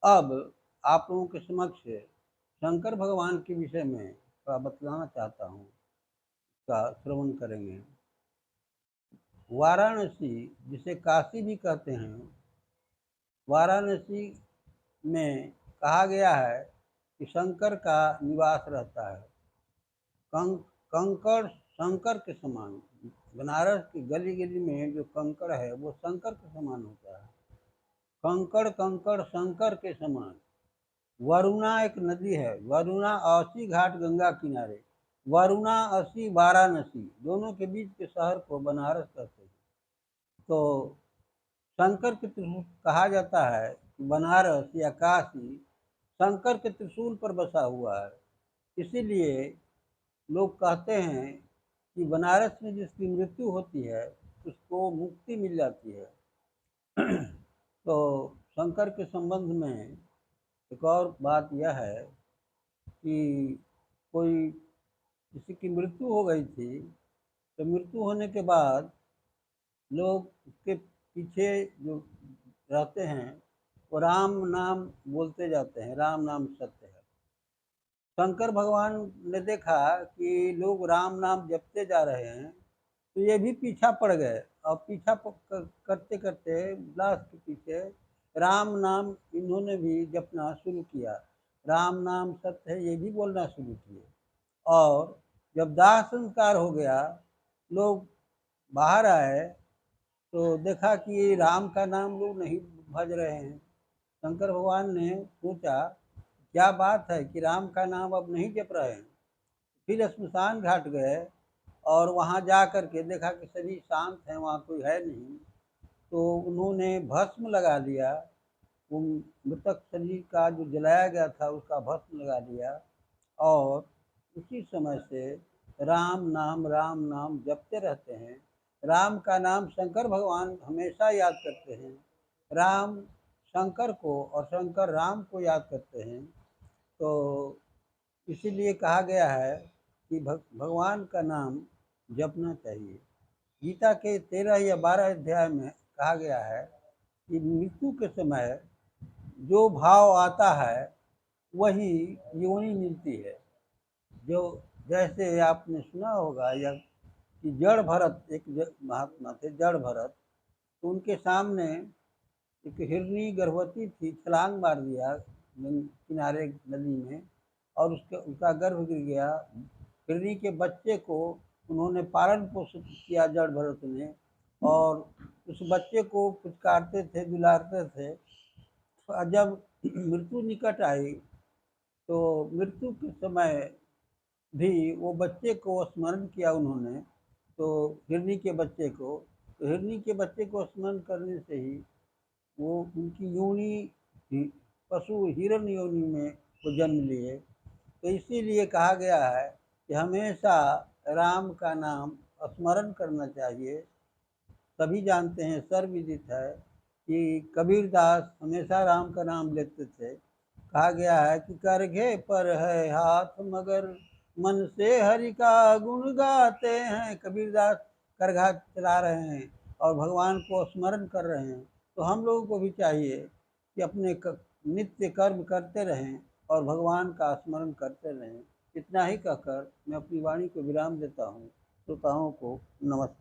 अब आप लोगों के समक्ष शंकर भगवान के विषय में थोड़ा बतलाना चाहता हूँ, का श्रवण करेंगे। वाराणसी, जिसे काशी भी कहते हैं, वाराणसी में कहा गया है कि शंकर का निवास रहता है। कंकड़ शंकर के समान, बनारस की गली गली में जो कंकड़ है वो शंकर के समान होता है। कंकड़ कंकड़ शंकर के समान। वरुणा एक नदी है, वरुणा अस्सी घाट गंगा किनारे, वरुणा अस्सी वाराणसी, दोनों के बीच के शहर को बनारस कहते हैं। तो शंकर के त्रिशूल कहा जाता है कि बनारस या काशी शंकर के त्रिशूल पर बसा हुआ है। इसीलिए लोग कहते हैं कि बनारस में जिसकी मृत्यु होती है उसको मुक्ति मिल जाती है। तो शंकर के संबंध में एक और बात यह है कि कोई किसी की मृत्यु हो गई थी, तो मृत्यु होने के बाद लोग उसके पीछे जो रहते हैं वो राम नाम बोलते जाते हैं, राम नाम सत्य है। शंकर भगवान ने देखा कि लोग राम नाम जपते जा रहे हैं, तो ये भी पीछा पड़ गए और पीछा करते करते लाश के पीछे राम नाम इन्होंने भी जपना शुरू किया। राम नाम सत्य है ये भी बोलना शुरू किए। और जब दाह संस्कार हो गया, लोग बाहर आए तो देखा कि राम का नाम लोग नहीं भज रहे हैं। शंकर भगवान ने सोचा क्या बात है कि राम का नाम अब नहीं जप रहे हैं। फिर श्मशान घाट गए और वहाँ जा कर के देखा कि सभी शांत हैं, वहाँ कोई है नहीं। तो उन्होंने भस्म लगा लिया, वो मृतक शरीर का जो जलाया गया था उसका भस्म लगा दिया। और उसी समय से राम नाम जपते रहते हैं। राम का नाम शंकर भगवान हमेशा याद करते हैं। राम शंकर को और शंकर राम को याद करते हैं। तो इसीलिए कहा गया है कि भगवान का नाम जपना चाहिए। गीता के 13 या 12 अध्याय में कहा गया है कि मृत्यु के समय जो भाव आता है वही योनि मिलती है। जो जैसे आपने सुना होगा या कि जड़ भरत, एक महात्मा थे जड़ भरत, तो उनके सामने एक हिरनी गर्भवती थी, छलांग मार दिया किनारे नदी में और उसका गर्भ गिर गया। हिरनी के बच्चे को उन्होंने पालन पोषण किया जड़ भरत ने, और उस बच्चे को पुचकारते थे, दुलारते थे। जब मृत्यु निकट आई तो मृत्यु के समय भी वो बच्चे को स्मरण किया उन्होंने, तो हिरनी के बच्चे को, तो हिरनी के बच्चे को स्मरण करने से ही वो उनकी योनि पशु हिरण योनि में वो जन्म लिए। तो इसीलिए कहा गया है कि हमेशा राम का नाम स्मरण करना चाहिए। सभी जानते हैं, सर्वविदित है कि कबीरदास हमेशा राम का नाम लेते थे। कहा गया है कि करघे पर है हाथ मगर मन से हरि का गुण गाते हैं। कबीरदास करघा चला रहे हैं और भगवान को स्मरण कर रहे हैं। तो हम लोगों को भी चाहिए कि अपने नित्य कर्म करते रहें और भगवान का स्मरण करते रहें। इतना ही कहकर मैं अपनी वाणी को विराम देता हूँ। श्रोताओं को नमस्कार।